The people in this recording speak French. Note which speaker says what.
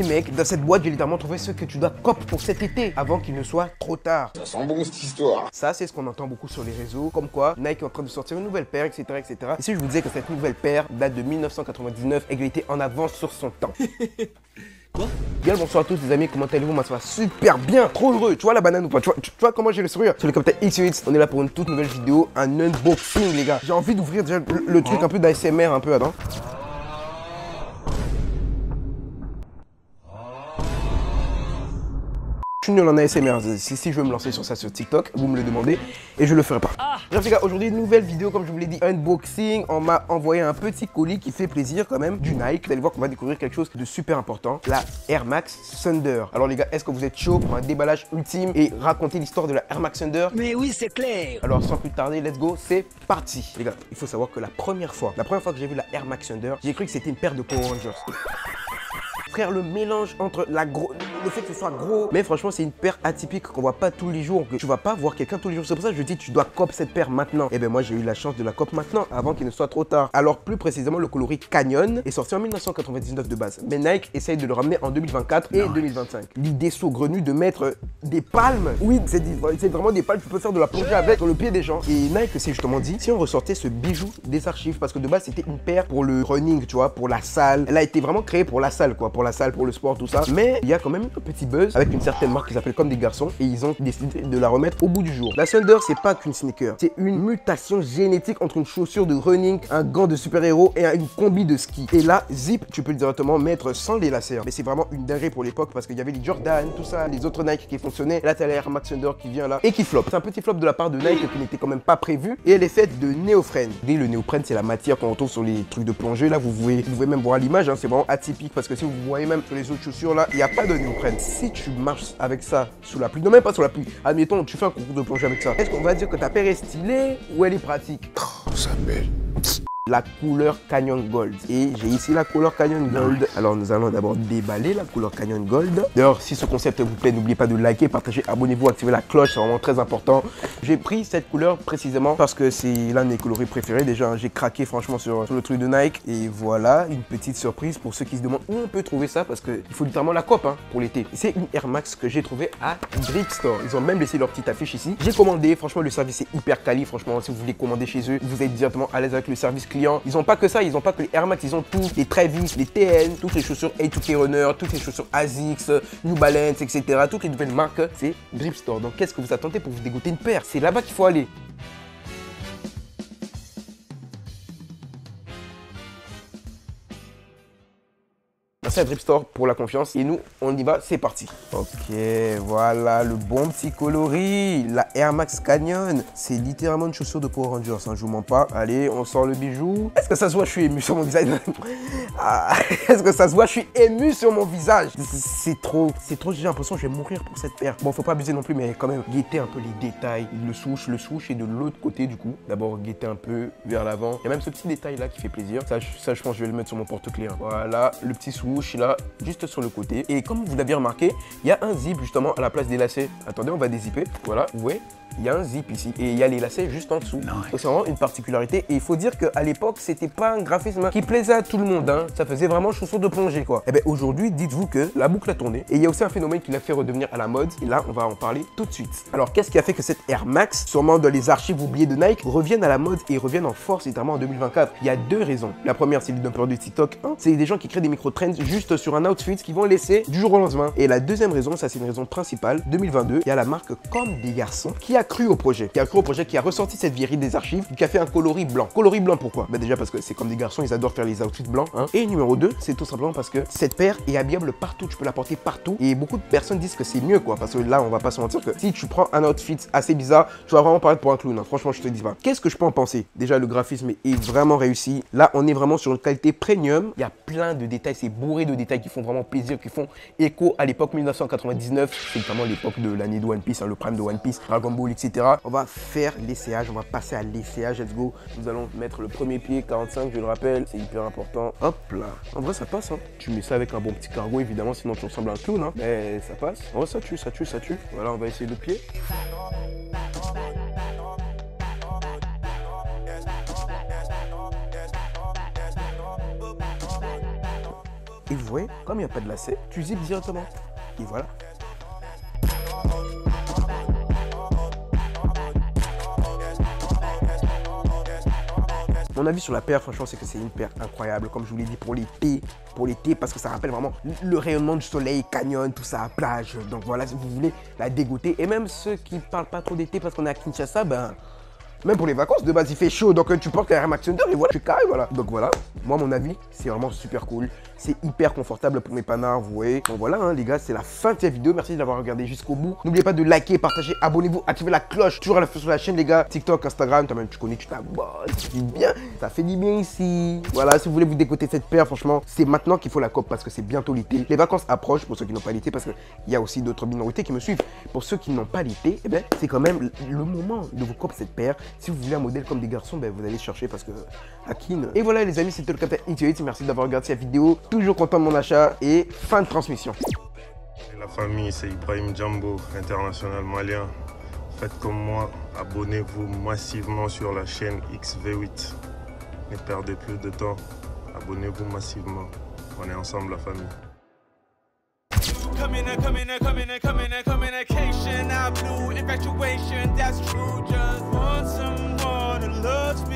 Speaker 1: mec, dans cette boîte, j'ai littéralement trouvé ce que tu dois cop pour cet été, avant qu'il ne soit trop tard.
Speaker 2: Ça sent bon cette histoire.
Speaker 1: Ça, c'est ce qu'on entend beaucoup sur les réseaux, comme quoi Nike est en train de sortir une nouvelle paire, etc., etc. Et si je vous disais que cette nouvelle paire date de 1999 et qu'elle était en avance sur son temps. Quoi? Bien le bonsoir à tous les amis, comment allez-vous? Moi ça va super bien, trop heureux. Tu vois la banane ou pas? Tu vois comment j'ai le sourire? Sur le Capitaine X8, on est là pour une toute nouvelle vidéo, un unboxing les gars. J'ai envie d'ouvrir déjà le truc un peu d'ASMR un peu, attends. Je suis nul en ASMR, si je veux me lancer sur ça sur TikTok, vous me le demandez et je le ferai pas. Bref les gars, aujourd'hui une nouvelle vidéo comme je vous l'ai dit, unboxing. On m'a envoyé un petit colis qui fait plaisir quand même, du Nike. Vous allez voir qu'on va découvrir quelque chose de super important, la Air Max Thunder. Alors les gars, est-ce que vous êtes chaud pour un déballage ultime et raconter l'histoire de la Air Max Thunder?
Speaker 3: Mais oui, c'est clair.
Speaker 1: Alors sans plus tarder, let's go, c'est parti. Les gars, il faut savoir que la première fois que j'ai vu la Air Max Thunder, j'ai cru que c'était une paire de Power Rangers. Frère, le mélange entre le fait que ce soit gros, mais franchement c'est une paire atypique qu'on voit pas tous les jours, que tu vas pas voir quelqu'un tous les jours. C'est pour ça que je dis tu dois cop cette paire maintenant. Et ben moi j'ai eu la chance de la cop maintenant avant qu'il ne soit trop tard. Alors plus précisément le coloris Canyon est sorti en 1999 de base, mais Nike essaye de le ramener en 2024 et 2025. L'idée saugrenue de mettre des palmes, oui c'est vraiment des palmes, tu peux faire de la plongée avec sur le pied des gens. Et Nike s'est justement dit si on ressortait ce bijou des archives, parce que de base c'était une paire pour le running, tu vois, pour la salle. Elle a été vraiment créée pour la salle quoi, pour la salle, pour le sport, tout ça. Mais il y a quand même un petit buzz avec une certaine marque qui s'appelle Comme des Garçons et ils ont décidé de la remettre au bout du jour. La Thunder, c'est pas qu'une sneaker, c'est une mutation génétique entre une chaussure de running, un gant de super-héros et une combi de ski. Et là, zip, tu peux directement mettre sans les lacets. Mais c'est vraiment une dinguerie pour l'époque parce qu'il y avait les Jordan, tout ça, les autres Nike qui fonctionnaient. Là, t'as la Air Max Thunder qui vient là et qui flop. C'est un petit flop de la part de Nike qui n'était quand même pas prévu et elle est faite de néoprène. Et le néoprène, c'est la matière qu'on retrouve sur les trucs de plongée. Là, vous pouvez même voir l'image, hein, c'est vraiment atypique parce que si vous voyez même sur les autres chaussures là, il n'y a pas de néoprène. Si tu marches avec ça sous la pluie, non même pas sous la pluie, admettons tu fais un concours de plongée avec ça, est-ce qu'on va dire que ta paire est stylée ou elle est pratique?
Speaker 2: Oh, ça belle.
Speaker 1: La couleur Canyon Gold. Et j'ai ici la couleur Canyon Gold. Alors nous allons d'abord déballer la couleur Canyon Gold. D'ailleurs, si ce concept vous plaît, n'oubliez pas de liker, partager, abonnez-vous, activez la cloche, c'est vraiment très important. J'ai pris cette couleur précisément parce que c'est l'un de mes coloris préférés. Déjà, j'ai craqué franchement sur le truc de Nike. Et voilà, une petite surprise pour ceux qui se demandent où on peut trouver ça parce qu'il faut littéralement la cope hein, pour l'été. C'est une Air Max que j'ai trouvée à Drip Store. Ils ont même laissé leur petite affiche ici. J'ai commandé, franchement le service est hyper quali. Franchement, si vous voulez commander chez eux, vous êtes directement à l'aise avec le service client. Ils ont pas que ça, ils ont pas que les Air Max, ils ont tout, les Travis, les TN, toutes les chaussures A2K Runner, toutes les chaussures ASICS, New Balance, etc. Toutes les nouvelles marques, c'est Drip Store. Donc qu'est-ce que vous attendez pour vous dégoûter une paire? C'est là-bas qu'il faut aller. Merci à Drip Store pour la confiance et nous on y va, c'est parti. Ok, voilà le bon petit coloris, la Air Max Canyon. C'est littéralement une chaussure de Power Rangers, hein, je vous mens pas. Allez, on sort le bijou. Est-ce que ça se voit, je suis ému sur mon visage? Est-ce que ça se voit, je suis ému sur mon visage? C'est trop, j'ai l'impression que je vais mourir pour cette paire. Bon, faut pas abuser non plus, mais quand même, guettez un peu les détails. Le swoosh est de l'autre côté du coup. D'abord, guettez un peu vers l'avant. Il y a même ce petit détail là qui fait plaisir. Ça, je pense que je vais le mettre sur mon porte-clés. Hein. Voilà, le petit swoosh là, juste sur le côté. Et comme vous l'avez remarqué, il y a un zip justement à la place des lacets. Attendez, on va dézipper. Voilà, vous voyez, il y a un zip ici. Et il y a les lacets juste en dessous. Donc c'est vraiment une particularité. Et il faut dire qu'à l'époque, c'était pas un graphisme qui plaisait à tout le monde. Hein. Ça faisait vraiment chaussure de plongée quoi. Et bien aujourd'hui, dites-vous que la boucle a tourné. Et il y a aussi un phénomène qui l'a fait redevenir à la mode. Et là, on va en parler tout de suite. Alors, qu'est-ce qui a fait que cette Air Max, sûrement dans les archives oubliées de Nike, revienne à la mode et revienne en force, notamment en 2024? Il y a deux raisons. La première, c'est les dumpers du TikTok. C'est des gens qui créent des micro-trends juste sur un outfit qui vont laisser du jour au lendemain. Et la deuxième raison, ça c'est une raison principale, 2022, il y a la marque Comme des Garçons qui a cru au projet. Qui a ressorti cette vieillerie des archives, qui a fait un coloris blanc. Coloris blanc pourquoi? Bah déjà parce que c'est Comme des Garçons, ils adorent faire les outfits blancs. Hein. Et numéro 2, c'est tout simplement parce que cette paire est habillable partout, tu peux la porter partout. Et beaucoup de personnes disent que c'est mieux quoi, parce que là on va pas se mentir que si tu prends un outfit assez bizarre, tu vas vraiment paraître pour un clown. Hein. Franchement, je te dis pas. Qu'est-ce que je peux en penser? Déjà le graphisme est vraiment réussi. Là on est vraiment sur une qualité premium. Il y a plein de détails, c'est bourré de détails qui font vraiment plaisir, qui font écho à l'époque 1999. C'est notamment l'époque de l'année de One Piece, hein, le prime de One Piece, Dragon Ball, etc. On va faire l'essayage, on va passer à l'essayage, let's go. Nous allons mettre le premier pied, 45, je le rappelle, c'est hyper important. Hop là. En vrai, ça passe, hein. Tu mets ça avec un bon petit cargo, évidemment, sinon tu ressembles à un clown, hein. Mais ça passe. En vrai, ça tue, ça tue, ça tue. Voilà, on va essayer le pied. Et vous voyez, comme il n'y a pas de lacet, tu zippes directement. Et voilà. Mon avis sur la paire, franchement, c'est que c'est une paire incroyable. Comme je vous l'ai dit, pour l'été, parce que ça rappelle vraiment le rayonnement du soleil, canyon, tout ça, plage. Donc voilà, si vous voulez la dégoûter. Et même ceux qui parlent pas trop d'été parce qu'on est à Kinshasa, ben, même pour les vacances, de base, il fait chaud. Donc tu portes la Air Max Thunder et voilà, tu carré, voilà. Donc voilà, moi, mon avis, c'est vraiment super cool. C'est hyper confortable pour mes panards, vous voyez. Donc voilà, hein, les gars, c'est la fin de cette vidéo. Merci de l'avoir regardé jusqu'au bout. N'oubliez pas de liker, partager, abonnez-vous, activez la cloche. Toujours sur la chaîne, les gars. TikTok, Instagram, toi-même, tu connais, tu t'abonnes. Ça fait bien. Ça fait du bien ici. Voilà, si vous voulez vous décoter cette paire, franchement, c'est maintenant qu'il faut la cope parce que c'est bientôt l'été. Les vacances approchent pour ceux qui n'ont pas l'été parce qu'il y a aussi d'autres minorités qui me suivent. Pour ceux qui n'ont pas l'été, eh ben, c'est quand même le moment de vous coper cette paire. Si vous voulez un modèle comme des garçons, ben, vous allez chercher parce que Akin. Et voilà, les amis, c'était le Captain Into. Merci d'avoir regardé cette vidéo. Toujours content de mon achat et fin de transmission.
Speaker 3: Et la famille, c'est Ibrahim Djambo, international malien. Faites comme moi, abonnez-vous massivement sur la chaîne XV8. Ne perdez plus de temps, abonnez-vous massivement. On est ensemble, la famille. Communication, our blue infatuation, that's true. Just want someone who loves me.